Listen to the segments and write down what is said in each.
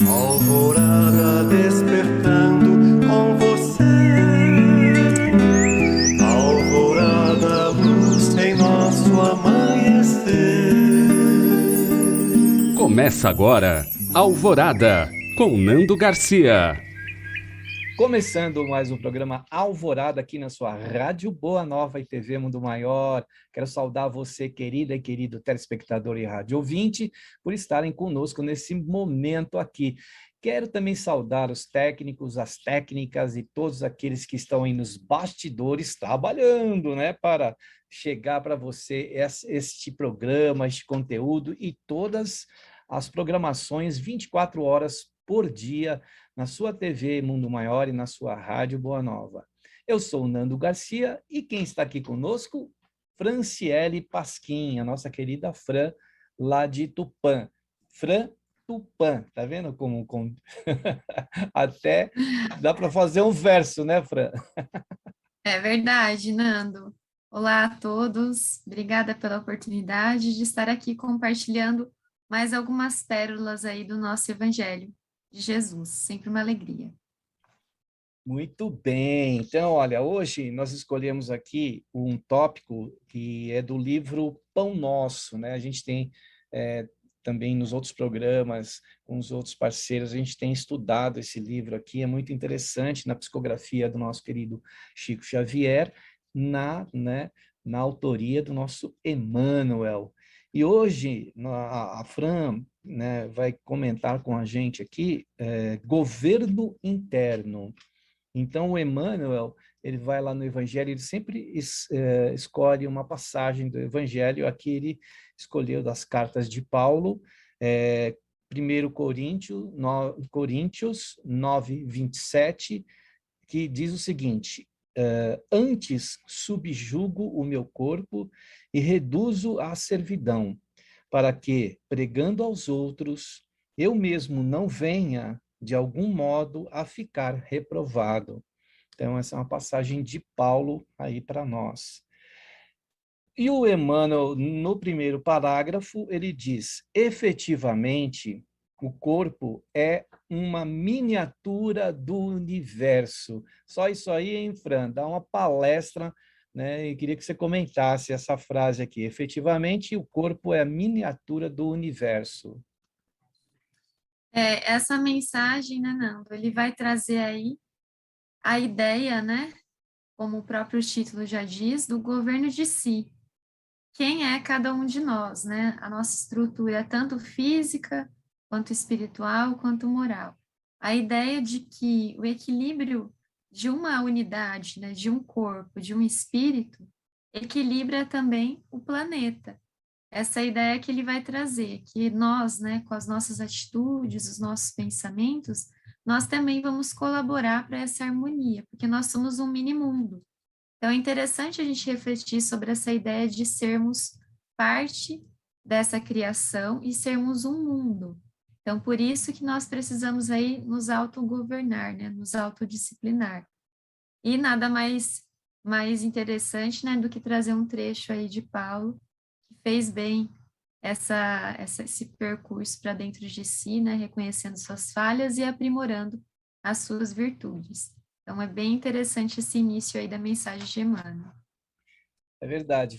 Alvorada despertando com você. Alvorada, luz em nosso amanhecer. Começa agora, Alvorada, com Nando Garcia. Começando mais um programa Alvorada aqui na sua Rádio Boa Nova e TV Mundo Maior. Quero saudar você, querida e querido telespectador e rádio ouvinte, por estarem conosco nesse momento aqui. Quero também saudar os técnicos, as técnicas e todos aqueles que estão aí nos bastidores trabalhando, né, para chegar para você este programa, este conteúdo e todas as programações 24 horas por dia na sua TV Mundo Maior e na sua Rádio Boa Nova. Eu sou o Nando Garcia e quem está aqui conosco, Franciele Pasquim, a nossa querida Fran, lá de Tupã. Fran Tupã, tá vendo como... Até dá para fazer um verso, né, Fran? É verdade, Nando. Olá a todos, obrigada pela oportunidade de estar aqui compartilhando mais algumas pérolas aí do nosso Evangelho de Jesus, sempre uma alegria. Muito bem. Então, olha, hoje nós escolhemos aqui um tópico que é do livro Pão Nosso, né? A gente tem também nos outros programas, com os outros parceiros, a gente tem estudado esse livro aqui, é muito interessante na psicografia do nosso querido Chico Xavier, na autoria do nosso Emmanuel. E hoje a Fran, né, vai comentar com a gente aqui governo interno. Então, o Emmanuel, ele vai lá no Evangelho, ele sempre escolhe uma passagem do Evangelho, aqui ele escolheu das cartas de Paulo, 1 Coríntios 9, 27, que diz o seguinte, antes subjugo o meu corpo e reduzo à servidão, para que, pregando aos outros, eu mesmo não venha, de algum modo, a ficar reprovado. Então, essa é uma passagem de Paulo aí para nós. E o Emmanuel, no primeiro parágrafo, ele diz, efetivamente, o corpo é uma miniatura do universo. Só isso aí, hein, Fran? Dá uma palestra, né? E queria que você comentasse essa frase aqui. Efetivamente, o corpo é a miniatura do universo. Essa mensagem, né, Nando, ele vai trazer aí a ideia, né, como o próprio título já diz, do governo de si. Quem é cada um de nós, né? A nossa estrutura, tanto física, quanto espiritual, quanto moral. A ideia de que o equilíbrio de uma unidade, né, de um corpo, de um espírito, equilibra também o planeta. Essa ideia que ele vai trazer, que nós, né, com as nossas atitudes, os nossos pensamentos, nós também vamos colaborar para essa harmonia, porque nós somos um mini mundo. Então, é interessante a gente refletir sobre essa ideia de sermos parte dessa criação e sermos um mundo. Então, por isso que nós precisamos aí nos autogovernar, né, nos autodisciplinar. E nada mais interessante, né, do que trazer um trecho aí de Paulo, que fez bem esse percurso para dentro de si, né, reconhecendo suas falhas e aprimorando as suas virtudes. Então, é bem interessante esse início aí da mensagem de Emmanuel. É verdade,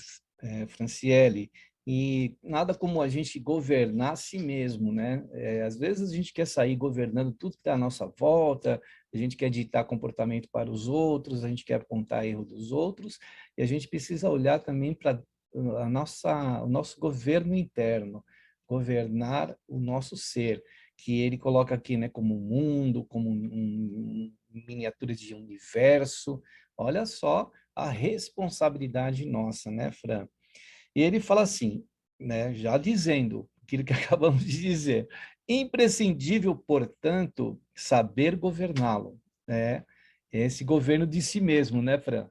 Franciele. E nada como a gente governar a si mesmo, né? Às vezes a gente quer sair governando tudo que está à nossa volta, a gente quer ditar comportamento para os outros, a gente quer apontar erro dos outros, e a gente precisa olhar também para o nosso governo interno, governar o nosso ser, que ele coloca aqui, né, como um mundo, como miniatura de universo. Olha só a responsabilidade nossa, né, Fran? E ele fala assim, né, já dizendo aquilo que acabamos de dizer, imprescindível, portanto, saber governá-lo, né? Esse governo de si mesmo, né, Fran?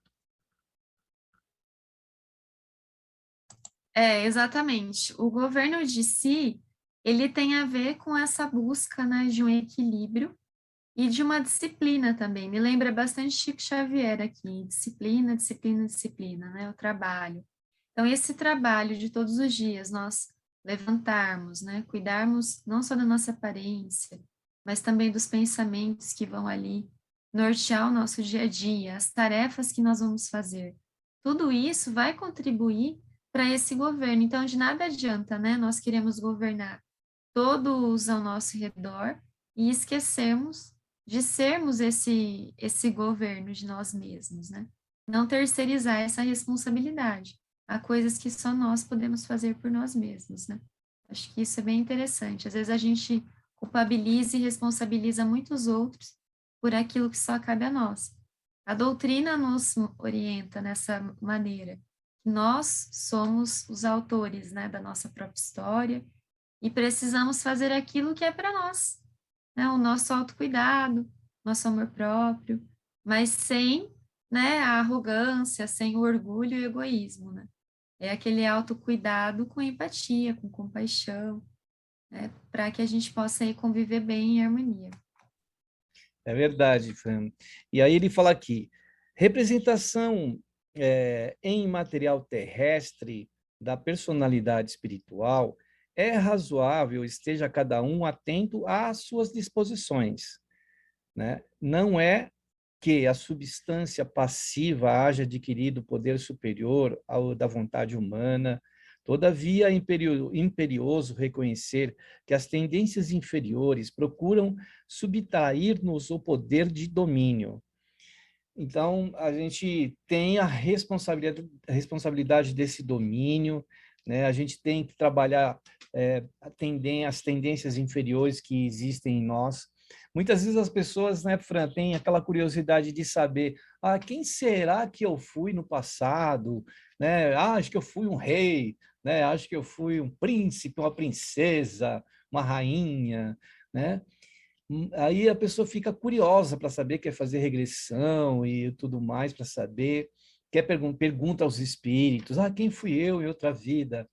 Exatamente. O governo de si, ele tem a ver com essa busca, né, de um equilíbrio e de uma disciplina também. Me lembra bastante Chico Xavier aqui, disciplina, disciplina, disciplina, né, o trabalho. Então, esse trabalho de todos os dias, nós levantarmos, né, cuidarmos não só da nossa aparência, mas também dos pensamentos que vão ali nortear o nosso dia a dia, as tarefas que nós vamos fazer. Tudo isso vai contribuir para esse governo. Então, de nada adianta, né? Nós queremos governar todos ao nosso redor e esquecemos de sermos esse governo de nós mesmos, né? Não terceirizar essa responsabilidade. Há coisas que só nós podemos fazer por nós mesmos, né? Acho que isso é bem interessante. Às vezes a gente culpabiliza e responsabiliza muitos outros por aquilo que só cabe a nós. A doutrina nos orienta nessa maneira. Nós somos os autores, né, da nossa própria história e precisamos fazer aquilo que é para nós, né, o nosso autocuidado, nosso amor próprio, mas sem, né, a arrogância, sem o orgulho e o egoísmo, né? É aquele autocuidado com empatia, com compaixão, né, para que a gente possa aí conviver bem em harmonia. É verdade, Fran. E aí ele fala aqui, representação em material terrestre da personalidade espiritual é razoável esteja cada um atento às suas disposições, né? Não é que a substância passiva haja adquirido poder superior ao da vontade humana. Todavia, é imperioso reconhecer que as tendências inferiores procuram subtrair-nos o poder de domínio. Então, a gente tem a responsabilidade desse domínio, né? A gente tem que trabalhar as tendências inferiores que existem em nós. Muitas vezes as pessoas, né, Fran, têm aquela curiosidade de saber, quem será que eu fui no passado? Né? Acho que eu fui um rei, né? Acho que eu fui um príncipe, uma princesa, uma rainha, né? Aí a pessoa fica curiosa para saber, quer fazer regressão e tudo mais para saber, pergunta aos espíritos, quem fui eu em outra vida?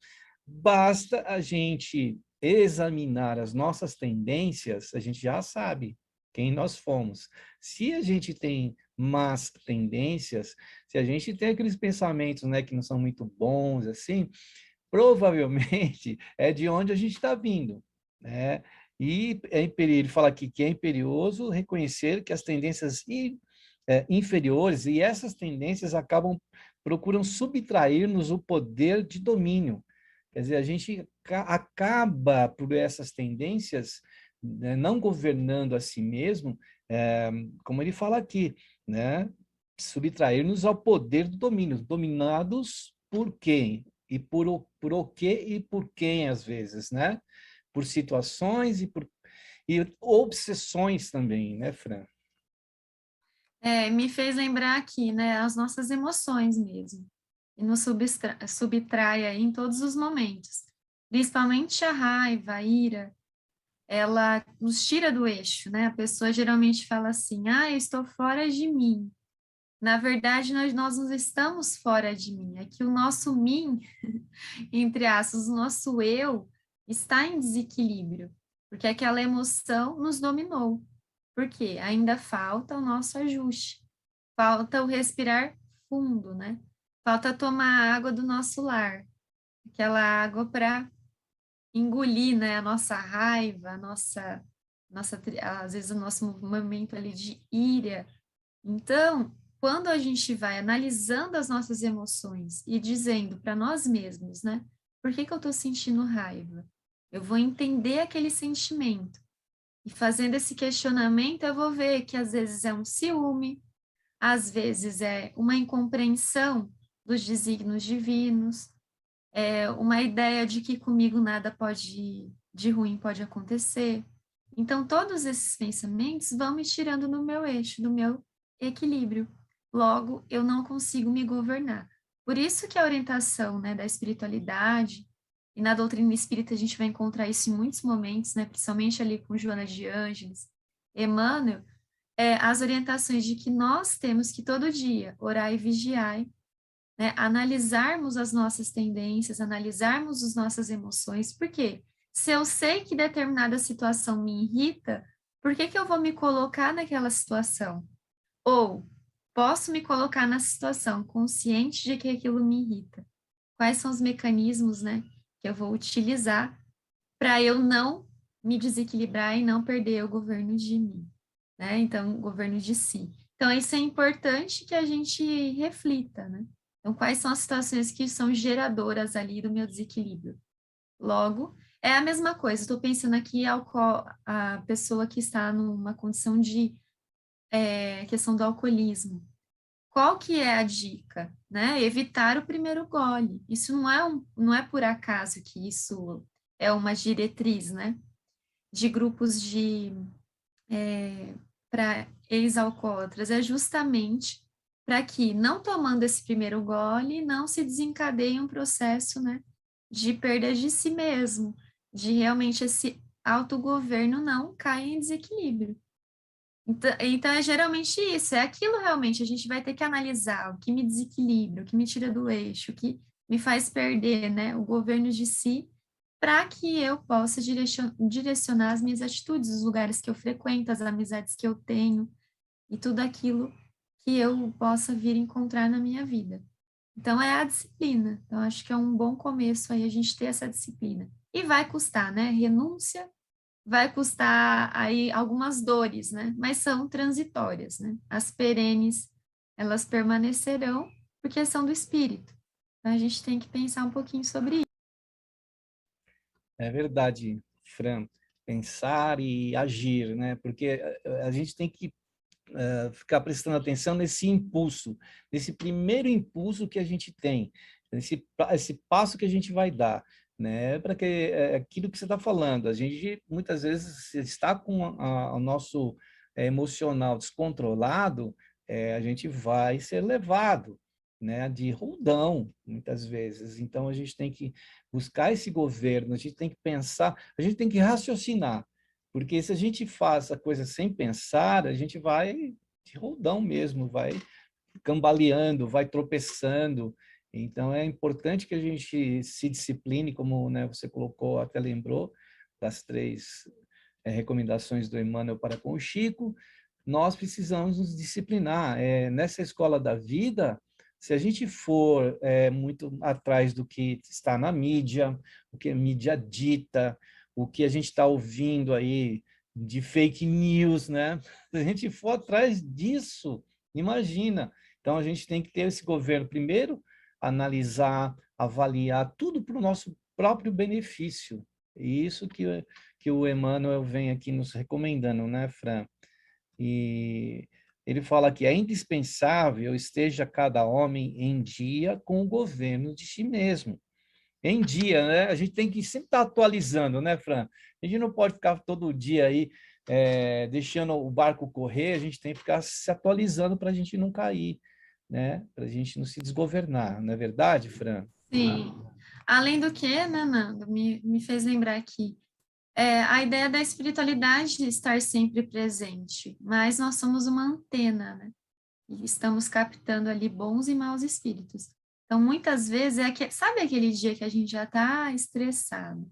Basta a gente examinar as nossas tendências, a gente já sabe quem nós fomos. Se a gente tem más tendências, se a gente tem aqueles pensamentos, né, que não são muito bons, assim, provavelmente é de onde a gente está vindo, né? E ele fala aqui que é imperioso reconhecer que as tendências inferiores e essas tendências procuram subtrair-nos o poder de domínio. Quer dizer, a gente acaba por essas tendências, né, não governando a si mesmo, como ele fala aqui, né? Subtrair-nos ao poder do domínio, dominados por quem? E por o quê e por quem, às vezes, né? Por situações e obsessões também, né, Fran? Me fez lembrar aqui, né, as nossas emoções mesmo, e nos subtrai aí em todos os momentos, principalmente a raiva, a ira, ela nos tira do eixo, né, a pessoa geralmente fala assim, eu estou fora de mim, na verdade nós não estamos fora de mim, é que o nosso mim, entre aspas, o nosso eu, está em desequilíbrio, porque aquela emoção nos dominou, porque ainda falta o nosso ajuste, falta o respirar fundo, né? Falta tomar a água do nosso lar, aquela água para engolir, né, a nossa raiva, às vezes o nosso momento ali de ira. Então, quando a gente vai analisando as nossas emoções e dizendo para nós mesmos, né, por que eu estou sentindo raiva? Eu vou entender aquele sentimento. E fazendo esse questionamento, eu vou ver que às vezes é um ciúme, às vezes é uma incompreensão dos desígnios divinos, é uma ideia de que comigo nada de ruim pode acontecer. Então, todos esses pensamentos vão me tirando do meu eixo, do meu equilíbrio. Logo, eu não consigo me governar. Por isso que a orientação, né, da espiritualidade, e na doutrina espírita a gente vai encontrar isso em muitos momentos, né, principalmente ali com Joana de Ângeles, Emmanuel, as orientações de que nós temos que todo dia orar e vigiar, né, analisarmos as nossas tendências, analisarmos as nossas emoções, porque se eu sei que determinada situação me irrita, por que eu vou me colocar naquela situação? Ou posso me colocar na situação consciente de que aquilo me irrita? Quais são os mecanismos, né, que eu vou utilizar para eu não me desequilibrar e não perder o governo de mim, né? Então, o governo de si. Então, isso é importante que a gente reflita, né? Então, quais são as situações que são geradoras ali do meu desequilíbrio? Logo, é a mesma coisa, estou pensando aqui a pessoa que está numa condição de questão do alcoolismo. Qual que é a dica, né? Evitar o primeiro gole. Isso não é por acaso que isso é uma diretriz, né? De grupos para ex-alcoólatras, é justamente para que, não tomando esse primeiro gole, não se desencadeie um processo, né, de perda de si mesmo, de realmente esse autogoverno não caia em desequilíbrio. Então, é geralmente isso, é aquilo realmente, a gente vai ter que analisar o que me desequilibra, o que me tira do eixo, o que me faz perder, né, o governo de si, para que eu possa direcionar as minhas atitudes, os lugares que eu frequento, as amizades que eu tenho, e tudo aquilo que eu possa vir encontrar na minha vida. Então, é a disciplina. Então, acho que é um bom começo aí a gente ter essa disciplina. E vai custar, né? Renúncia vai custar aí algumas dores, né? Mas são transitórias, né? As perenes, elas permanecerão porque são do espírito. Então, a gente tem que pensar um pouquinho sobre isso. É verdade, Fran, pensar e agir, né? Porque a gente tem que ficar prestando atenção nesse impulso, nesse primeiro impulso que a gente tem, esse passo que a gente vai dar, né? Para que aquilo que você está falando, a gente muitas vezes está com o nosso emocional descontrolado, a gente vai ser levado, né, de roldão, muitas vezes. Então, a gente tem que buscar esse governo, a gente tem que pensar, a gente tem que raciocinar, porque se a gente faz a coisa sem pensar, a gente vai de roldão mesmo, vai cambaleando, vai tropeçando. Então, é importante que a gente se discipline, como, né, você colocou, até lembrou, das 3 recomendações do Emmanuel para com o Chico. Nós precisamos nos disciplinar. Nessa escola da vida, se a gente for muito atrás do que está na mídia, o que a mídia dita, o que a gente está ouvindo aí de fake news, né? Se a gente for atrás disso, imagina. Então, a gente tem que ter esse governo, primeiro, analisar, avaliar tudo para o nosso próprio benefício. E isso que o Emmanuel vem aqui nos recomendando, né, Fran? E ele fala que é indispensável esteja cada homem em dia com o governo de si mesmo. Em dia, né? A gente tem que sempre estar atualizando, né, Fran? A gente não pode ficar todo dia aí deixando o barco correr, a gente tem que ficar se atualizando para a gente não cair, né? Para a gente não se desgovernar, não é verdade, Fran? Sim. Além do que, né, Nando, me fez lembrar aqui, a ideia da espiritualidade estar sempre presente, mas nós somos uma antena, né? E estamos captando ali bons e maus espíritos. Então, muitas vezes, sabe aquele dia que a gente já está estressado?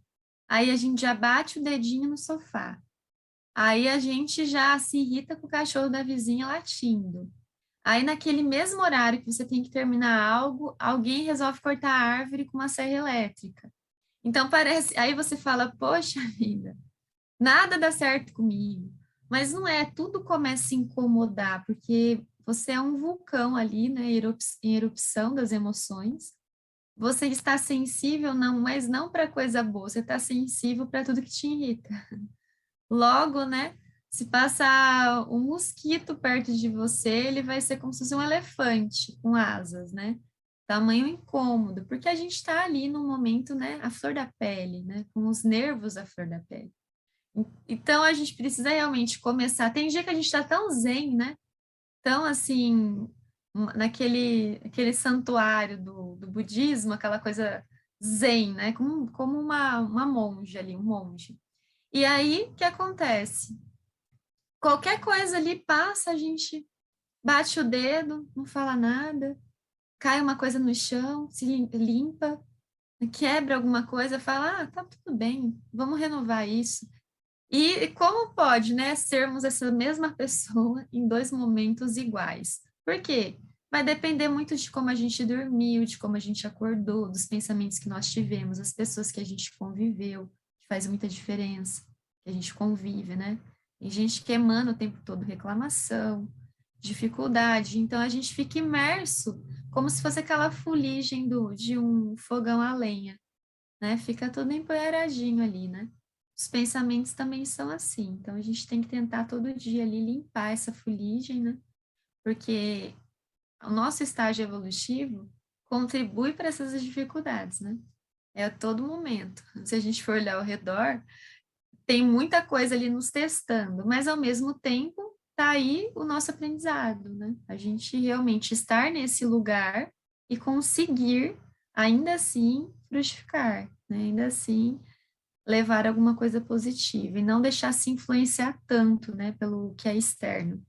Aí a gente já bate o dedinho no sofá. Aí a gente já se irrita com o cachorro da vizinha latindo. Aí, naquele mesmo horário que você tem que terminar algo, alguém resolve cortar a árvore com uma serra elétrica. Então, parece. Aí você fala, poxa vida, nada dá certo comigo. Mas não é, tudo começa a se incomodar, porque você é um vulcão ali, né, em erupção das emoções. Você está sensível, não, mas não para coisa boa, você está sensível para tudo que te irrita. Logo, né, se passar um mosquito perto de você, ele vai ser como se fosse um elefante com asas, né? Tamanho incômodo, porque a gente está ali no momento, né, à flor da pele, né, com os nervos à flor da pele. Então, a gente precisa realmente começar. Tem dia que a gente está tão zen, né? Tão assim, aquele santuário do budismo, aquela coisa zen, né? Como uma monja ali, um monge. E aí, o que acontece? Qualquer coisa ali passa, a gente bate o dedo, não fala nada, cai uma coisa no chão, se limpa, quebra alguma coisa, fala, ah, tá tudo bem, vamos renovar isso. E como pode, né, sermos essa mesma pessoa em 2 momentos iguais? Por quê? Vai depender muito de como a gente dormiu, de como a gente acordou, dos pensamentos que nós tivemos, as pessoas que a gente conviveu, que faz muita diferença. que a gente convive, né? Tem gente que emana o tempo todo reclamação, dificuldade, então a gente fica imerso como se fosse aquela fuligem de um fogão a lenha, né? Fica tudo empoeiradinho ali, né? Os pensamentos também são assim, então a gente tem que tentar todo dia ali limpar essa fuligem, né? Porque o nosso estágio evolutivo contribui para essas dificuldades, né? É a todo momento. Se a gente for olhar ao redor, tem muita coisa ali nos testando, mas ao mesmo tempo tá aí o nosso aprendizado, né? A gente realmente estar nesse lugar e conseguir ainda assim frutificar, né? Ainda assim levar alguma coisa positiva e não deixar se influenciar tanto, né, pelo que é externo.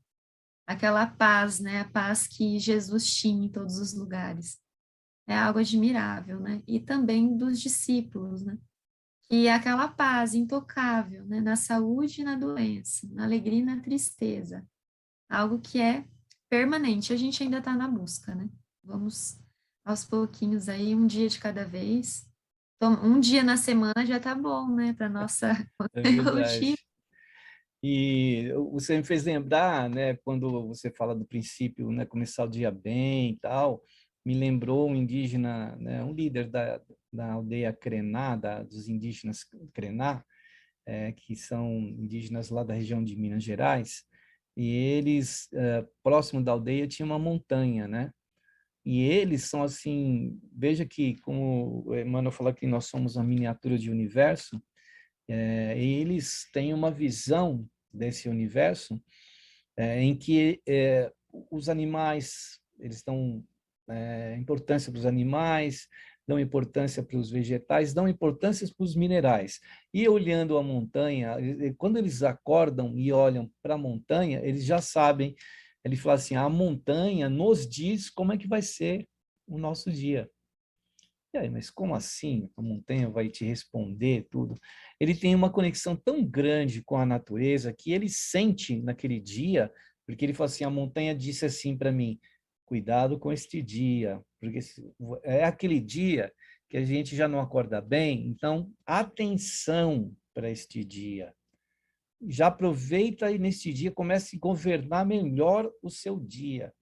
Aquela paz, né, a paz que Jesus tinha em todos os lugares. É algo admirável, né? E também dos discípulos, né? Que é aquela paz intocável, né? Na saúde e na doença, na alegria e na tristeza. Algo que é permanente. A gente ainda está na busca, né? Vamos aos pouquinhos aí, um dia de cada vez. Um dia na semana já tá bom, né? Para nossa É evolutiva. verdade. E você me fez lembrar, né, quando você fala do princípio, né, começar o dia bem e tal, me lembrou um indígena, né, um líder da aldeia Krená, dos indígenas Krená, que são indígenas lá da região de Minas Gerais, e eles, próximo da aldeia, tinha uma montanha, né? E eles são assim, veja que, como o Emmanuel falou que nós somos a miniatura de universo, eles têm uma visão desse universo em que os animais, eles dão importância para os animais, dão importância para os vegetais, dão importância para os minerais. E olhando a montanha, quando eles acordam e olham para a montanha, eles já sabem, ele fala assim, a montanha nos diz como é que vai ser o nosso dia. E aí, mas como assim? A montanha vai te responder tudo? Ele tem uma conexão tão grande com a natureza que ele sente naquele dia, porque ele fala assim, a montanha disse assim para mim, cuidado com este dia, porque é aquele dia que a gente já não acorda bem, então atenção para este dia. Já aproveita e neste dia comece a governar melhor o seu dia,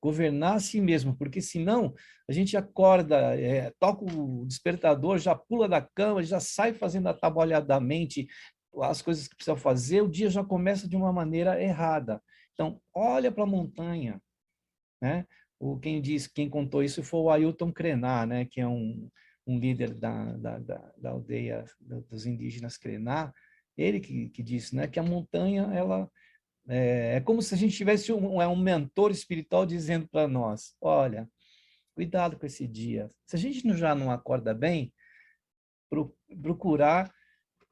governar a si mesmo, porque senão a gente acorda, toca o despertador, já pula da cama, já sai fazendo atabalhadamente as coisas que precisa fazer, o dia já começa de uma maneira errada. Então, olha para a montanha, né? Quem contou isso foi o Ailton Krená, né? Que é um líder da aldeia dos indígenas Krená, ele que disse, né? Que a montanha, ela é como se a gente tivesse um mentor espiritual dizendo para nós, olha, cuidado com esse dia. Se a gente já não acorda bem, procurar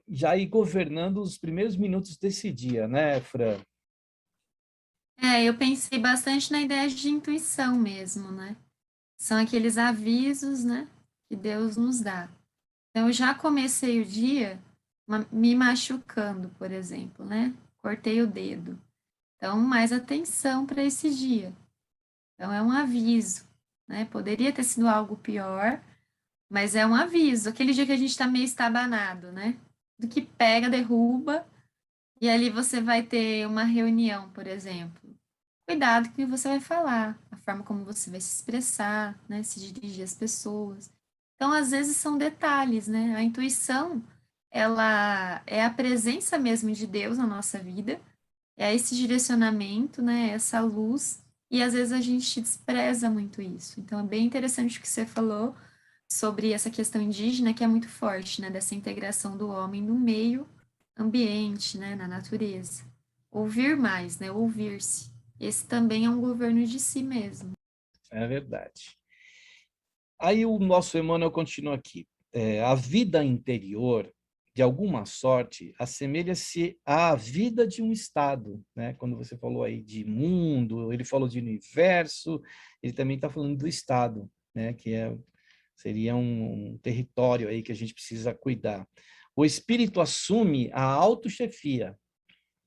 já ir governando os primeiros minutos desse dia, né, Fran? Eu pensei bastante na ideia de intuição mesmo, né? São aqueles avisos, né, que Deus nos dá. Então, eu já comecei o dia me machucando, por exemplo, né? Cortei o dedo. Então, mais atenção para esse dia. Então, é um aviso, né? Poderia ter sido algo pior, mas é um aviso. Aquele dia que a gente está meio estabanado, né? Do que pega, derruba, e ali você vai ter uma reunião, por exemplo. Cuidado com o que você vai falar, a forma como você vai se expressar, né? Se dirigir às pessoas. Então, às vezes, são detalhes, né? A intuição, ela é a presença mesmo de Deus na nossa vida, é esse direcionamento, né? Essa luz, e às vezes a gente despreza muito isso. Então, é bem interessante o que você falou sobre essa questão indígena, que é muito forte, né? Dessa integração do homem no meio ambiente, né? Na natureza. Ouvir mais, né? Ouvir-se. Esse também é um governo de si mesmo. É verdade. Aí o nosso Emmanuel continua aqui. A vida interior, de alguma sorte, assemelha-se à vida de um estado, né? Quando você falou aí de mundo, ele falou de universo, ele também está falando do estado, né? Seria um território aí que a gente precisa cuidar. O espírito assume a autochefia,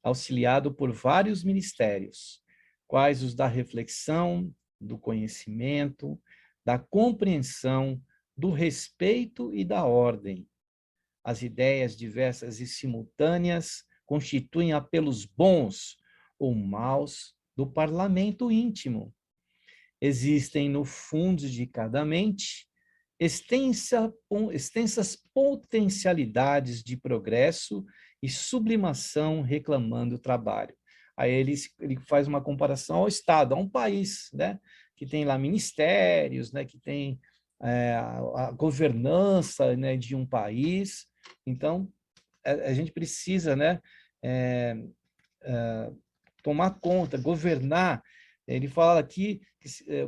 auxiliado por vários ministérios, quais os da reflexão, do conhecimento, da compreensão, do respeito e da ordem. as ideias diversas e simultâneas constituem apelos bons ou maus do parlamento íntimo. Existem no fundo de cada mente extensas potencialidades de progresso e sublimação reclamando o trabalho. Aí ele faz uma comparação ao Estado, a um país, né, que tem lá ministérios, né, que tem a governança, né, de um país. Então, a gente precisa, né, tomar conta, governar. Ele fala aqui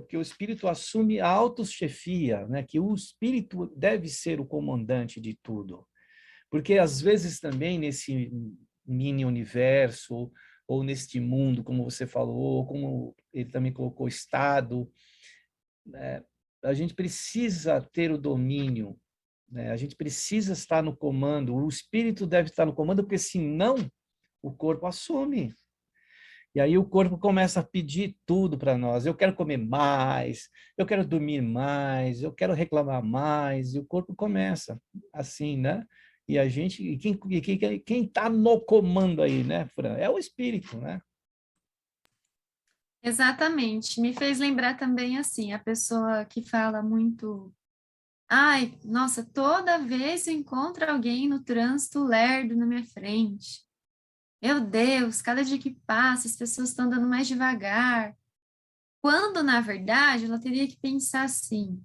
que o espírito assume a autochefia, né? Que o espírito deve ser o comandante de tudo. Porque, às vezes, também nesse mini universo, ou neste mundo, como você falou, como ele também colocou, Estado, né? A gente precisa ter o domínio, né? A gente precisa estar no comando, o espírito deve estar no comando, porque senão o corpo assume. E aí o corpo começa a pedir tudo para nós. Eu quero comer mais, eu quero dormir mais, eu quero reclamar mais. E o corpo começa assim, né? E a gente, quem está no comando aí, né, Fran? É o espírito, né? Exatamente. Me fez lembrar também, assim, a pessoa que fala muito: ai, nossa, toda vez eu encontro alguém no trânsito lerdo na minha frente. Meu Deus, cada dia que passa, as pessoas estão andando mais devagar. Quando, na verdade, ela teria que pensar assim: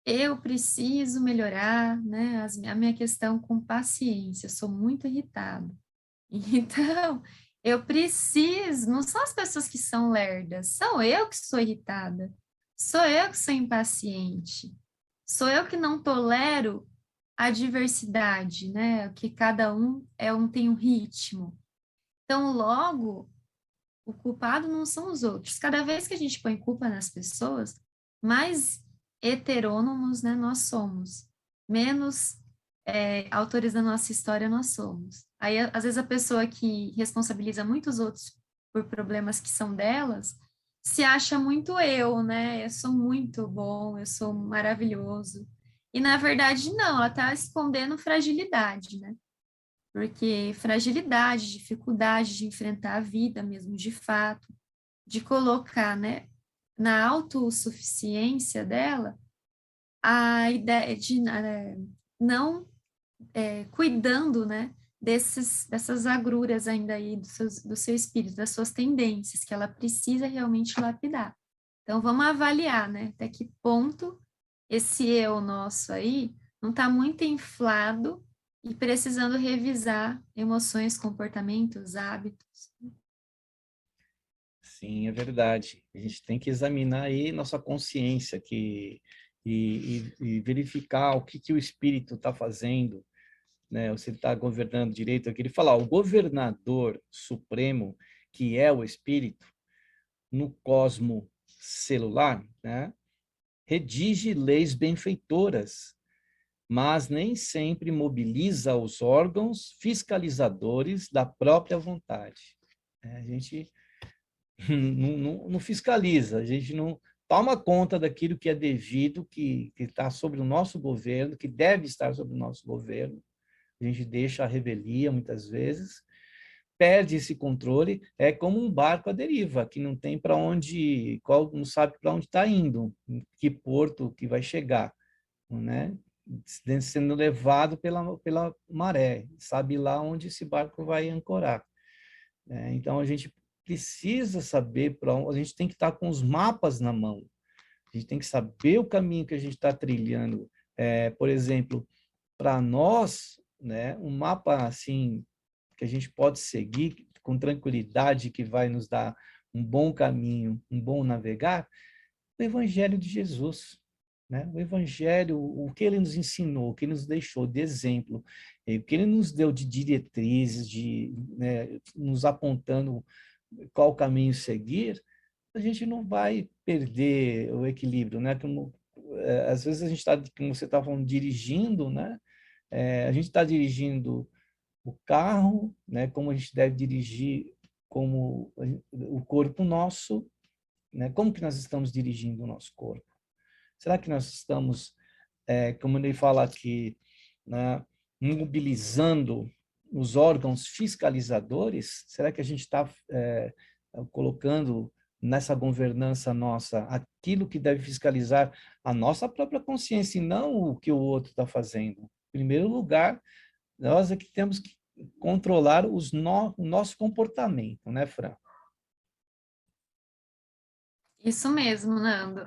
eu preciso melhorar, né, a minha questão com paciência, eu sou muito irritada. Então, eu preciso, não são as pessoas que são lerdas, sou eu que sou irritada, sou eu que sou impaciente, sou eu que não tolero a diversidade, né, que cada um tem um ritmo. Então, logo, o culpado não são os outros. Cada vez que a gente põe culpa nas pessoas, mais heterônomos, né, nós somos, menos autores da nossa história nós somos. Aí, às vezes, a pessoa que responsabiliza muitos outros por problemas que são delas, se acha muito eu, né? Eu sou muito bom, eu sou maravilhoso. E, na verdade, não, ela está escondendo fragilidade, né? Porque fragilidade, dificuldade de enfrentar a vida mesmo, de fato, de colocar, né, na autossuficiência dela, a ideia de não cuidando, né, dessas agruras ainda aí do seu espírito, das suas tendências, que ela precisa realmente lapidar. Então, vamos avaliar, né, até que ponto esse eu nosso aí não está muito inflado e precisando revisar emoções, comportamentos, hábitos. Sim, é verdade. A gente tem que examinar aí nossa consciência e verificar o que o espírito está fazendo, né? Você está governando direito. Eu queria falar, o governador supremo, que é o espírito, no cosmo celular, né? Redige leis benfeitoras, mas nem sempre mobiliza os órgãos fiscalizadores da própria vontade. A gente não fiscaliza, a gente não toma conta daquilo que é devido, que está sobre o nosso governo, que deve estar sobre o nosso governo. A gente deixa a revelia, muitas vezes, perde esse controle, é como um barco à deriva, que não tem para onde, não sabe para onde está indo, em que porto que vai chegar, né? Sendo levado pela maré, sabe lá onde esse barco vai ancorar. Então, a gente precisa saber para onde, a gente tem que estar com os mapas na mão, a gente tem que saber o caminho que a gente está trilhando. Por exemplo, para nós, né, um mapa assim que a gente pode seguir com tranquilidade, que vai nos dar um bom caminho, um bom navegar, o Evangelho de Jesus, né? O Evangelho, o que ele nos ensinou, o que ele nos deixou de exemplo, o que ele nos deu de diretrizes, né, nos apontando qual caminho seguir, a gente não vai perder o equilíbrio, né? Às vezes a gente está, como você estava falando, dirigindo, né? A gente está dirigindo o carro, né? Como a gente deve dirigir, como o corpo nosso, né? Como que nós estamos dirigindo o nosso corpo? Será que nós estamos, como ele fala aqui, né? mobilizando os órgãos fiscalizadores? Será que a gente está colocando nessa governança nossa aquilo que deve fiscalizar a nossa própria consciência e não o que o outro está fazendo? Em primeiro lugar, nós é que temos que controlar o nosso comportamento, né, Fran? Isso mesmo, Nando.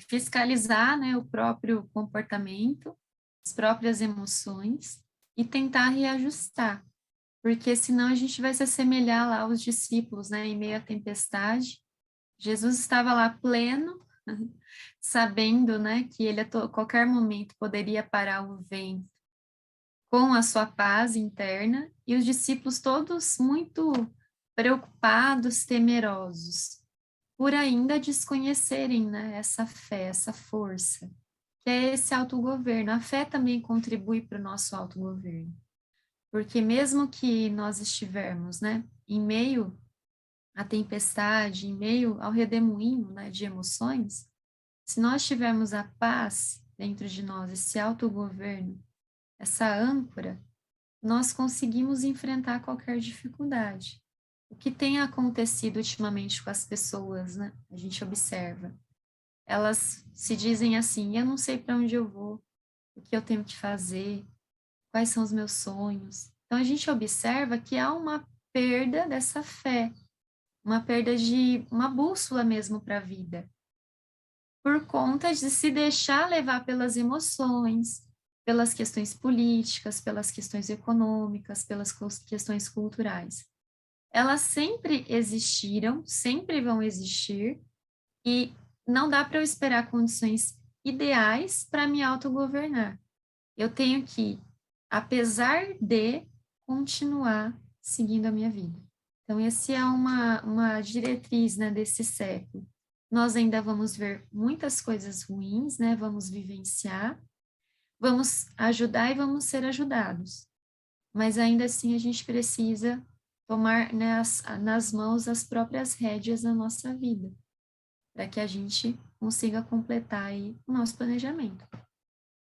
Fiscalizar, né, o próprio comportamento, as próprias emoções e tentar reajustar, porque senão a gente vai se assemelhar lá aos discípulos, né, em meio à tempestade. Jesus estava lá pleno, sabendo, né, que ele a qualquer momento poderia parar o vento com a sua paz interna, e os discípulos todos muito preocupados, temerosos, por ainda desconhecerem, né, essa fé, essa força, que é esse autogoverno. A fé também contribui para o nosso autogoverno, porque mesmo que nós estivermos, né, em meio à tempestade, em meio ao redemoinho, né, de emoções, se nós tivermos a paz dentro de nós, esse autogoverno, essa âncora, nós conseguimos enfrentar qualquer dificuldade. O que tem acontecido ultimamente com as pessoas, né? A gente observa. Elas se dizem assim: eu não sei para onde eu vou, o que eu tenho que fazer, quais são os meus sonhos. Então a gente observa que há uma perda dessa fé, uma perda de uma bússola mesmo para a vida, por conta de se deixar levar pelas emoções, pelas questões políticas, pelas questões econômicas, pelas questões culturais. Elas sempre existiram, sempre vão existir, e não dá para eu esperar condições ideais para me autogovernar. Eu tenho que, apesar de, continuar seguindo a minha vida. Então, essa é uma diretriz, né, desse século. Nós ainda vamos ver muitas coisas ruins, né, vamos vivenciar, vamos ajudar e vamos ser ajudados. Mas ainda assim a gente precisa tomar nas mãos as próprias rédeas da nossa vida, para que a gente consiga completar aí o nosso planejamento.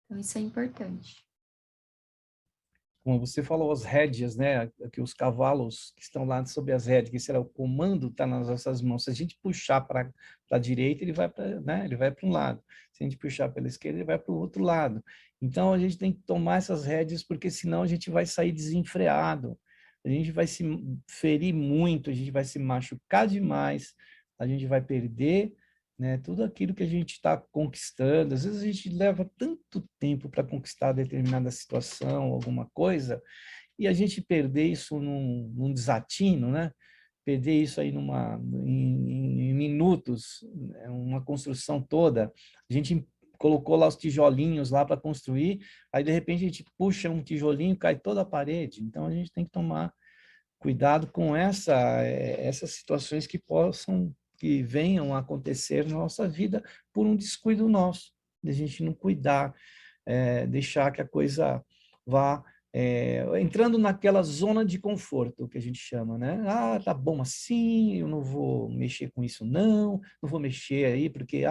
Então, isso é importante. Como você falou, as rédeas, né? Que os cavalos que estão lá sob as rédeas, que será o comando está nas nossas mãos. Se a gente puxar para a direita, ele vai para, né? Ele vai para um lado. Se a gente puxar pela esquerda, ele vai para o outro lado. Então a gente tem que tomar essas rédeas, porque senão a gente vai sair desenfreado. A gente vai se ferir muito, a gente vai se machucar demais, a gente vai perder, né, tudo aquilo que a gente está conquistando. Às vezes a gente leva tanto tempo para conquistar determinada situação, alguma coisa, e a gente perder isso num desatino, né? Perder isso aí em minutos, né? Uma construção toda. A gente colocou lá os tijolinhos lá para construir, aí de repente a gente puxa um tijolinho, cai toda a parede. Então a gente tem que tomar cuidado com essas situações que venham a acontecer na nossa vida por um descuido nosso, de a gente não cuidar, deixar que a coisa vá entrando naquela zona de conforto que a gente chama, né? Ah, tá bom assim, eu não vou mexer com isso não vou mexer aí porque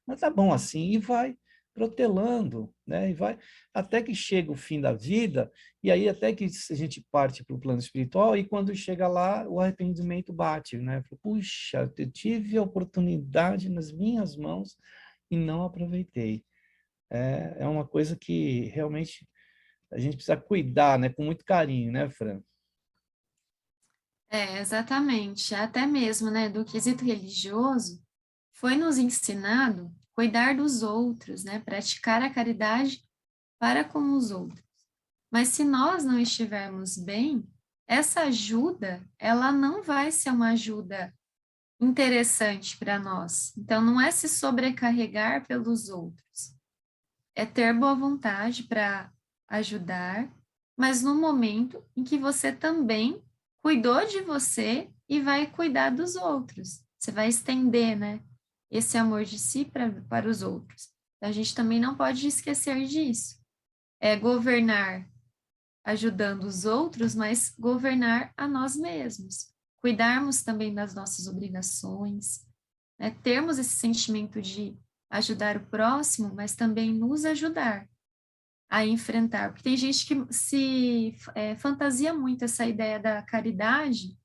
mas tá bom assim, e vai protelando, né? E vai até que chega o fim da vida, e aí até que a gente parte para o plano espiritual, e quando chega lá, o arrependimento bate, né? Puxa, eu tive a oportunidade nas minhas mãos e não aproveitei. É uma coisa que realmente a gente precisa cuidar, né? Com muito carinho, né, Fran? Exatamente. Até mesmo, né, do quesito religioso, foi nos ensinado cuidar dos outros, né, praticar a caridade para com os outros. Mas se nós não estivermos bem, essa ajuda, ela não vai ser uma ajuda interessante para nós. Então, não é se sobrecarregar pelos outros, é ter boa vontade para ajudar, mas no momento em que você também cuidou de você e vai cuidar dos outros. Você vai estender, né, esse amor de si para os outros. Então, a gente também não pode esquecer disso. É governar ajudando os outros, mas governar a nós mesmos. Cuidarmos também das nossas obrigações, né? Termos esse sentimento de ajudar o próximo, mas também nos ajudar. a enfrentar. Porque tem gente que se fantasia muito essa ideia da caridade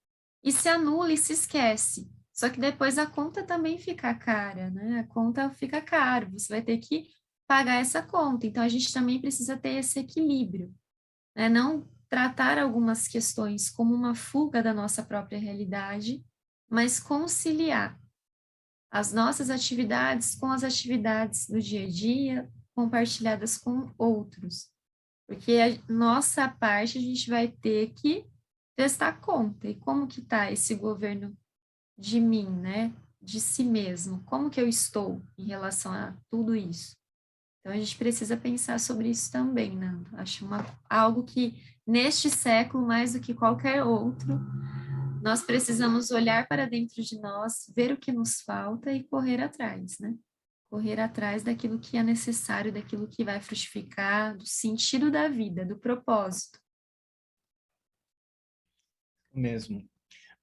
e se anula e se esquece. Só que depois a conta também fica cara, né? A conta fica cara, você vai ter que pagar essa conta. Então a gente também precisa ter esse equilíbrio, né? Não tratar algumas questões como uma fuga da nossa própria realidade, mas conciliar as nossas atividades com as atividades do dia a dia, compartilhadas com outros. Porque a nossa parte a gente vai ter que prestar conta. E como que está esse governo de mim, né? De si mesmo? Como que eu estou em relação a tudo isso? Então a gente precisa pensar sobre isso também, Nando. Acho algo que neste século, mais do que qualquer outro, nós precisamos olhar para dentro de nós, ver o que nos falta e correr atrás, né? Correr atrás daquilo que é necessário, daquilo que vai frutificar, do sentido da vida, do propósito. Mesmo.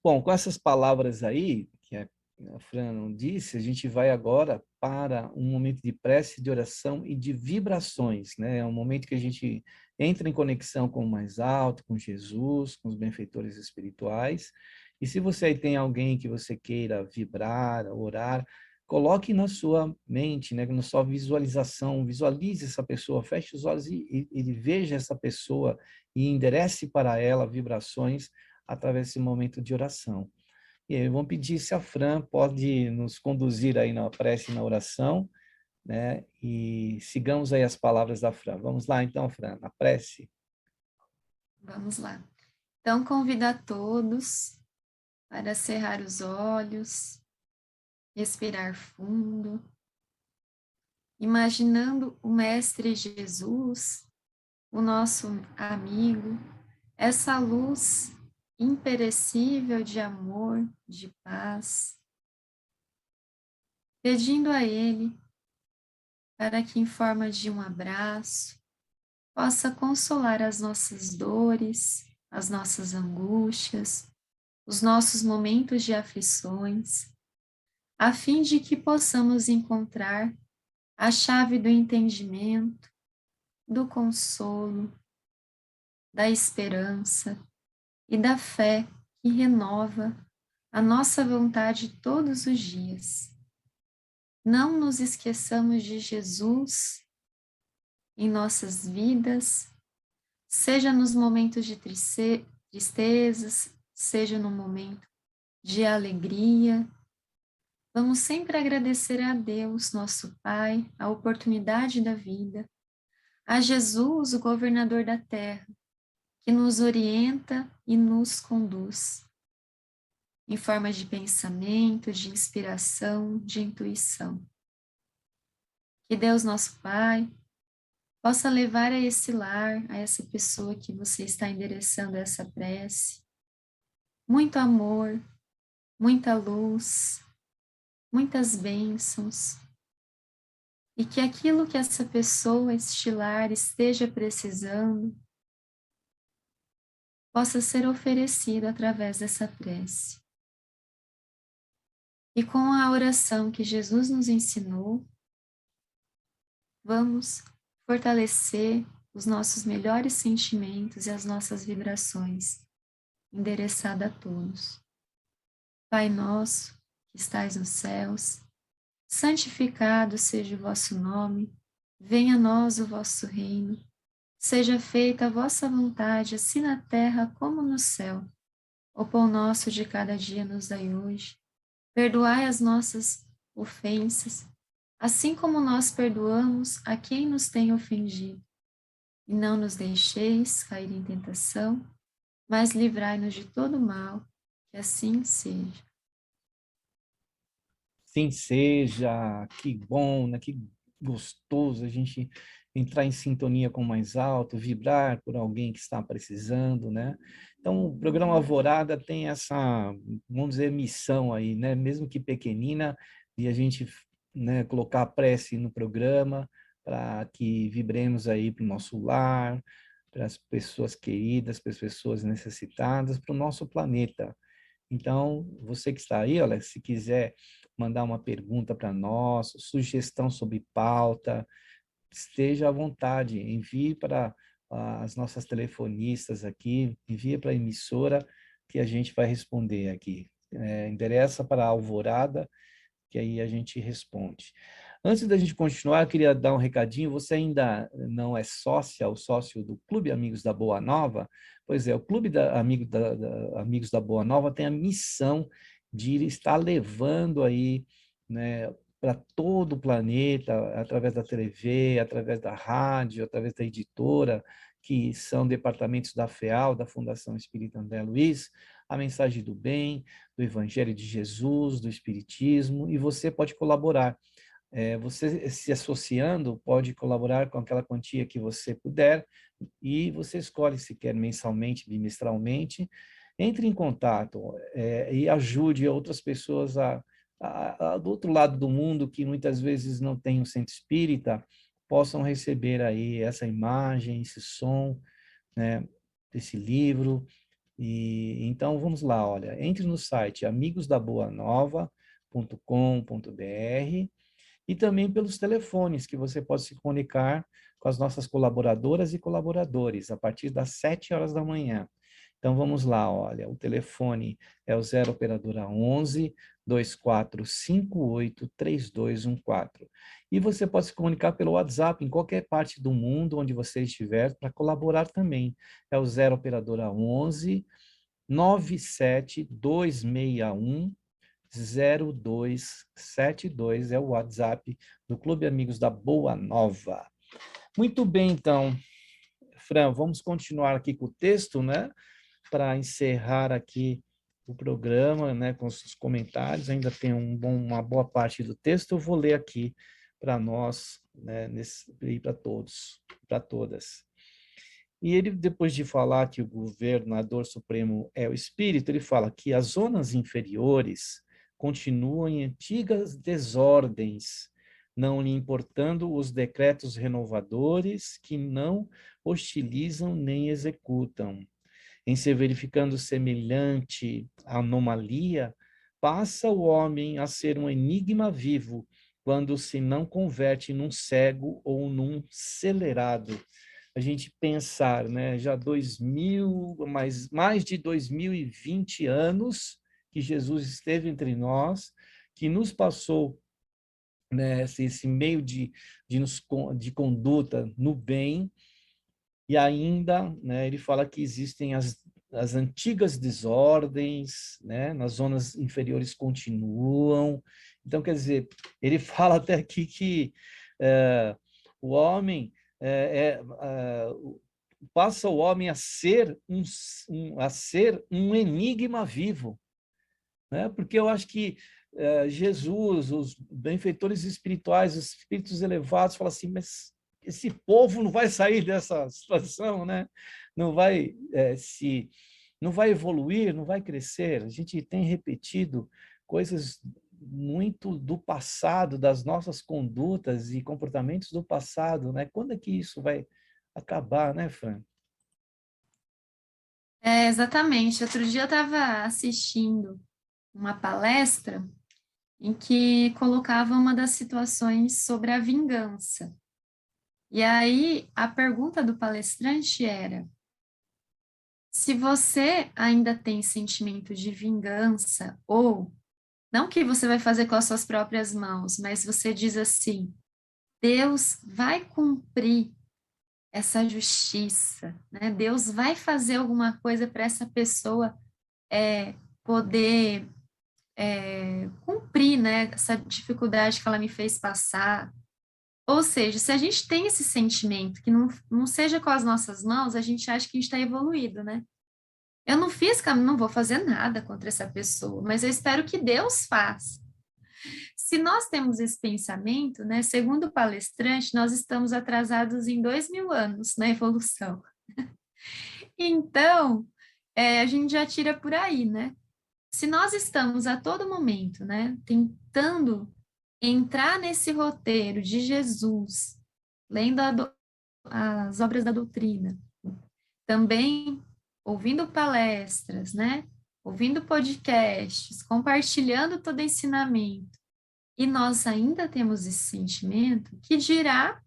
Bom, com essas palavras aí, que a Fran disse, a gente vai agora para um momento de prece, de oração e de vibrações, né? É um momento que a gente entra em conexão com o mais alto, com Jesus, com os benfeitores espirituais. E se você aí tem alguém que você queira vibrar, orar, coloque na sua mente, né? Na sua visualização, visualize essa pessoa, feche os olhos e veja essa pessoa e enderece para ela vibrações através desse momento de oração. E aí vamos pedir se a Fran pode nos conduzir aí na prece e na oração, né? E sigamos aí as palavras da Fran. Vamos lá então, Fran, na prece. Vamos lá. Então, convido a todos para cerrar os olhos, respirar fundo, imaginando o Mestre Jesus, o nosso amigo, essa luz imperecível de amor, de paz, pedindo a Ele para que, em forma de um abraço, possa consolar as nossas dores, as nossas angústias, os nossos momentos de aflições, a fim de que possamos encontrar a chave do entendimento, do consolo, da esperança e da fé que renova a nossa vontade todos os dias. Não nos esqueçamos de Jesus em nossas vidas, seja nos momentos de tristezas, seja no momento de alegria. Vamos sempre agradecer a Deus, nosso Pai, a oportunidade da vida, a Jesus, o governador da terra, que nos orienta e nos conduz, em forma de pensamento, de inspiração, de intuição. Que Deus, nosso Pai, possa levar a esse lar, a essa pessoa que você está endereçando essa prece, muito amor, muita luz, muitas bênçãos, e que aquilo que essa pessoa, este lar, esteja precisando, possa ser oferecido através dessa prece. E com a oração que Jesus nos ensinou, vamos fortalecer os nossos melhores sentimentos e as nossas vibrações, endereçada a todos. Pai nosso, que estais nos céus, santificado seja o vosso nome, venha a nós o vosso reino, seja feita a vossa vontade, assim na terra como no céu. O pão nosso de cada dia nos dai hoje. Perdoai as nossas ofensas, assim como nós perdoamos a quem nos tem ofendido. E não nos deixeis cair em tentação, mas livrai-nos de todo mal, que assim seja. Sim seja, que bom, né? Que gostoso a gente entrar em sintonia com o mais alto, vibrar por alguém que está precisando, né? Então, o programa Alvorada tem essa, vamos dizer, missão aí, né? Mesmo que pequenina, de a gente, né, colocar a prece no programa para que vibremos aí para o nosso lar, para as pessoas queridas, para as pessoas necessitadas, para o nosso planeta. Então, você que está aí, olha, se quiser mandar uma pergunta para nós, sugestão sobre pauta, esteja à vontade, envie para as nossas telefonistas aqui, envie para a emissora que a gente vai responder aqui. Endereça para a Alvorada, que aí a gente responde. Antes da gente continuar, eu queria dar um recadinho. Você ainda não é sócia ou sócio do Clube Amigos da Boa Nova? Pois é, o Clube Amigos da Boa Nova tem a missão de estar levando aí, né, para todo o planeta, através da TV, através da rádio, através da editora, que são departamentos da FEAL, da Fundação Espírita André Luiz, a mensagem do bem, do Evangelho de Jesus, do Espiritismo, e você pode colaborar. Você se associando pode colaborar com aquela quantia que você puder, e você escolhe se quer mensalmente, bimestralmente. Entre em contato e ajude outras pessoas do outro lado do mundo, que muitas vezes não tem um centro espírita, possam receber aí essa imagem, esse som, né, desse livro. E então vamos lá, olha, entre no site amigosdaboanova.com.br e também pelos telefones que você pode se comunicar com as nossas colaboradoras e colaboradores a partir das 7 horas da manhã. Então vamos lá, olha, o telefone é o 0 operadora 11 2458 3214. E você pode se comunicar pelo WhatsApp em qualquer parte do mundo onde você estiver para colaborar também. É o 0 operadora 11 97261 0272 é o WhatsApp do Clube Amigos da Boa Nova. Muito bem, então, Fran, vamos continuar aqui com o texto, né? Para encerrar aqui o programa, né? Com os comentários, ainda tem uma boa parte do texto, eu vou ler aqui para nós, né? E para todos, para todas. E ele, depois de falar que o governador supremo é o espírito, ele fala que as zonas inferiores continuam em antigas desordens, não lhe importando os decretos renovadores que não hostilizam nem executam. Em se verificando semelhante anomalia, passa o homem a ser um enigma vivo, quando se não converte num cego ou num celerado. A gente pensar, né, já mais de 2020 anos que Jesus esteve entre nós, que nos passou, né, esse meio de conduta no bem, e ainda, né, ele fala que existem as antigas desordens, né, nas zonas inferiores continuam. Então, quer dizer, ele fala até aqui que o homem passa o homem a ser um enigma vivo, né? Porque eu acho que Jesus, os benfeitores espirituais, os espíritos elevados, falam assim, mas esse povo não vai sair dessa situação, né? Não vai não vai evoluir, não vai crescer. A gente tem repetido coisas muito do passado, das nossas condutas e comportamentos do passado, né? Quando é que isso vai acabar, né, Fran? Exatamente. Outro dia eu estava assistindo uma palestra em que colocava uma das situações sobre a vingança. E aí a pergunta do palestrante era: se você ainda tem sentimento de vingança, ou não que você vai fazer com as suas próprias mãos, mas você diz assim: Deus vai cumprir essa justiça, né? Deus vai fazer alguma coisa para essa pessoa poder cumprir, né, essa dificuldade que ela me fez passar. Ou seja, se a gente tem esse sentimento que não seja com as nossas mãos, a gente acha que a gente está evoluído, né? Eu não vou fazer nada contra essa pessoa, mas eu espero que Deus faça. Se nós temos esse pensamento, né, segundo o palestrante, nós estamos atrasados em 2000 anos na evolução. Então, a gente já tira por aí, né? Se nós estamos a todo momento, né, tentando entrar nesse roteiro de Jesus, lendo as obras da doutrina, também ouvindo palestras, né, ouvindo podcasts, compartilhando todo ensinamento, e nós ainda temos esse sentimento, que dirá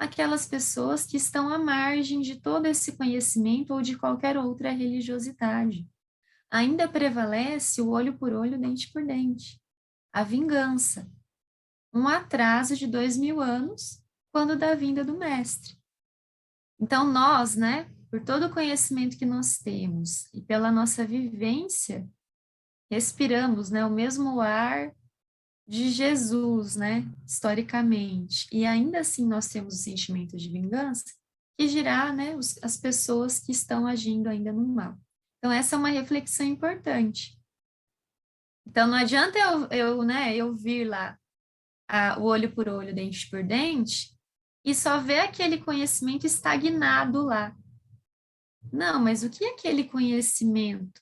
aquelas pessoas que estão à margem de todo esse conhecimento ou de qualquer outra religiosidade. Ainda prevalece o olho por olho, dente por dente, a vingança, um atraso de 2000 anos, quando da vinda do mestre. Então, nós, né, por todo o conhecimento que nós temos e pela nossa vivência, respiramos, né, o mesmo ar de Jesus, né, historicamente, e ainda assim nós temos o sentimento de vingança, que dirá, né, as pessoas que estão agindo ainda no mal. Então, essa é uma reflexão importante. Então, não adianta eu vir lá o olho por olho, dente por dente, e só ver aquele conhecimento estagnado lá. Não, mas o que é aquele conhecimento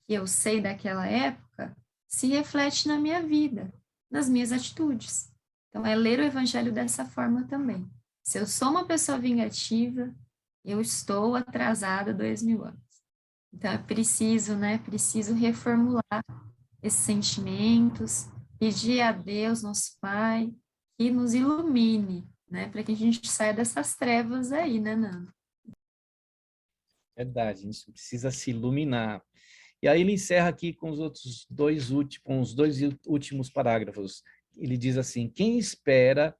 que eu sei daquela época se reflete na minha vida, nas minhas atitudes? Então, é ler o evangelho dessa forma também. Se eu sou uma pessoa vingativa, eu estou atrasada 2000 anos. Então, é preciso, né? Preciso reformular esses sentimentos, pedir a Deus, nosso Pai, que nos ilumine, né? Para que a gente saia dessas trevas aí, né, Nando? Verdade, a gente precisa se iluminar. E aí ele encerra aqui com os dois últimos parágrafos. Ele diz assim: quem espera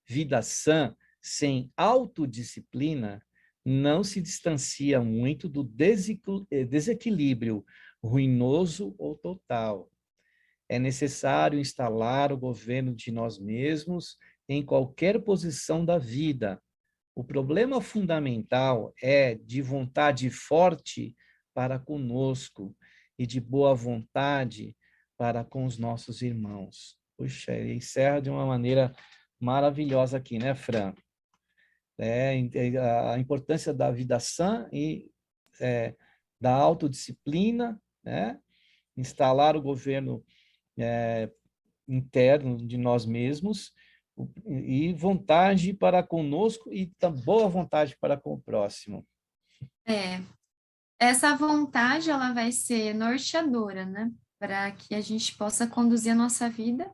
vida sã sem autodisciplina não se distancia muito do desequilíbrio ruinoso ou total. É necessário instalar o governo de nós mesmos em qualquer posição da vida. O problema fundamental é de vontade forte para conosco e de boa vontade para com os nossos irmãos. Puxa, ele encerra de uma maneira maravilhosa aqui, né, Fran? A importância da vida sã e da autodisciplina, né? Instalar o governo interno de nós mesmos e vontade para conosco e boa vontade para com o próximo. Essa vontade, ela vai ser norteadora, né? Para que a gente possa conduzir a nossa vida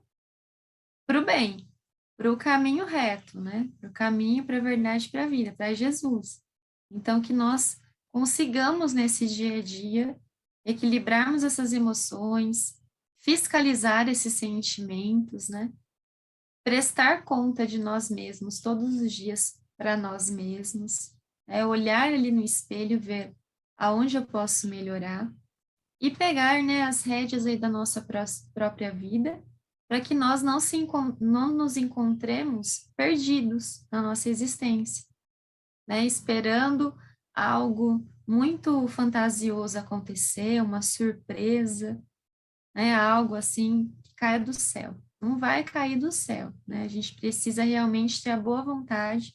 para o bem, para o caminho reto, né? Para o caminho, para a verdade, para a vida, para Jesus. Então, que nós consigamos nesse dia a dia equilibrarmos essas emoções, fiscalizar esses sentimentos, né? Prestar conta de nós mesmos todos os dias para nós mesmos, olhar ali no espelho, ver aonde eu posso melhorar e pegar, né, as rédeas aí da nossa própria vida para que nós não nos encontremos perdidos na nossa existência, né, esperando algo muito fantasioso acontecer, uma surpresa, né, algo assim que caia do céu. Não vai cair do céu, né? A gente precisa realmente ter a boa vontade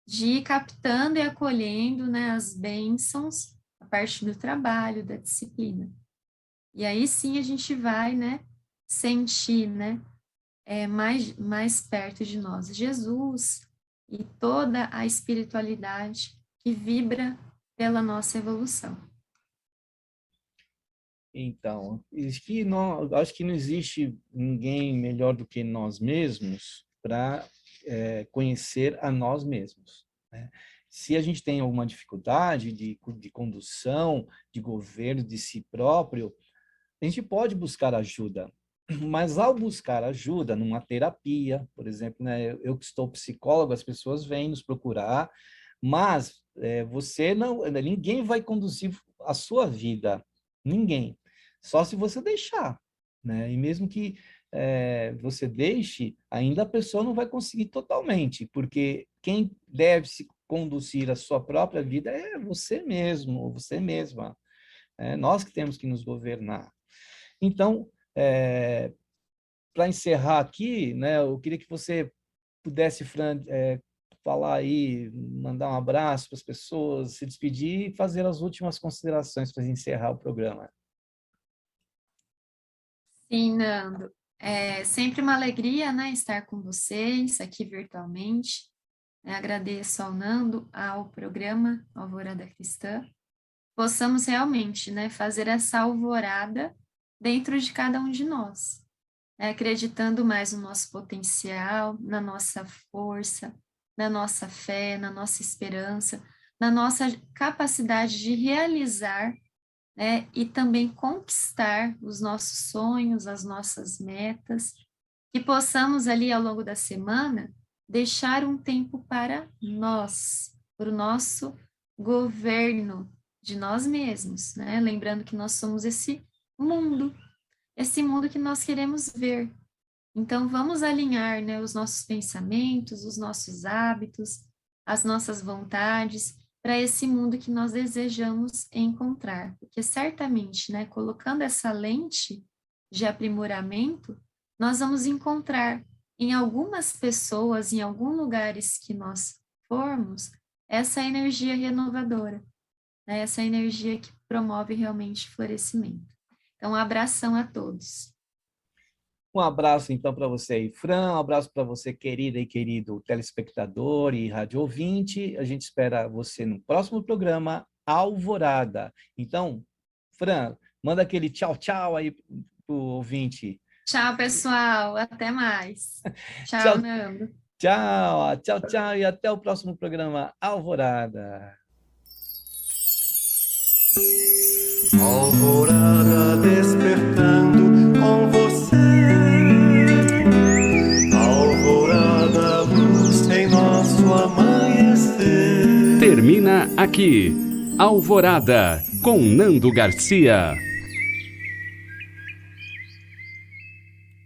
de ir captando e acolhendo, né, as bênçãos a partir do trabalho, da disciplina. E aí sim a gente vai, né, sentir, né, mais perto de nós Jesus e toda a espiritualidade que vibra pela nossa evolução. Então, acho que não existe ninguém melhor do que nós mesmos para conhecer a nós mesmos, né? Se a gente tem alguma dificuldade de condução, de governo de si próprio, a gente pode buscar ajuda. Mas ao buscar ajuda numa terapia, por exemplo, né, eu que estou psicólogo, as pessoas vêm nos procurar, mas ninguém vai conduzir a sua vida, ninguém. Só se você deixar, né? E mesmo que você deixe, ainda a pessoa não vai conseguir totalmente, porque quem deve se conduzir a sua própria vida é você mesmo, ou você mesma. É nós que temos que nos governar. Então, para encerrar aqui, né, eu queria que você pudesse, Fran, falar aí, mandar um abraço para as pessoas, se despedir e fazer as últimas considerações para encerrar o programa. Sim, Nando. É sempre uma alegria, né, estar com vocês aqui virtualmente. Agradeço ao Nando, ao programa Alvorada Cristã. Possamos realmente, né, fazer essa alvorada dentro de cada um de nós, né, acreditando mais no nosso potencial, na nossa força, na nossa fé, na nossa esperança, na nossa capacidade de realizar, né, e também conquistar os nossos sonhos, as nossas metas, que possamos ali ao longo da semana deixar um tempo para nós, para o nosso governo de nós mesmos, né? Lembrando que nós somos esse mundo que nós queremos ver. Então, vamos alinhar, né, os nossos pensamentos, os nossos hábitos, as nossas vontades para esse mundo que nós desejamos encontrar. Porque certamente, né, colocando essa lente de aprimoramento, nós vamos encontrar em algumas pessoas, em alguns lugares que nós formos, essa energia renovadora, né? Essa energia que promove realmente florescimento. Então, um abração a todos. Um abraço, então, para você aí, Fran. Um abraço para você, querida e querido telespectador e rádio ouvinte. A gente espera você no próximo programa, Alvorada. Então, Fran, manda aquele tchau, tchau aí pro ouvinte. Tchau, pessoal. Até mais. Tchau, Tchau, Nando. tchau, tchau, tchau. E até o próximo programa, Alvorada. Alvorada despertando com você. Alvorada, luz em nosso amanhecer. Termina aqui, Alvorada, com Nando Garcia.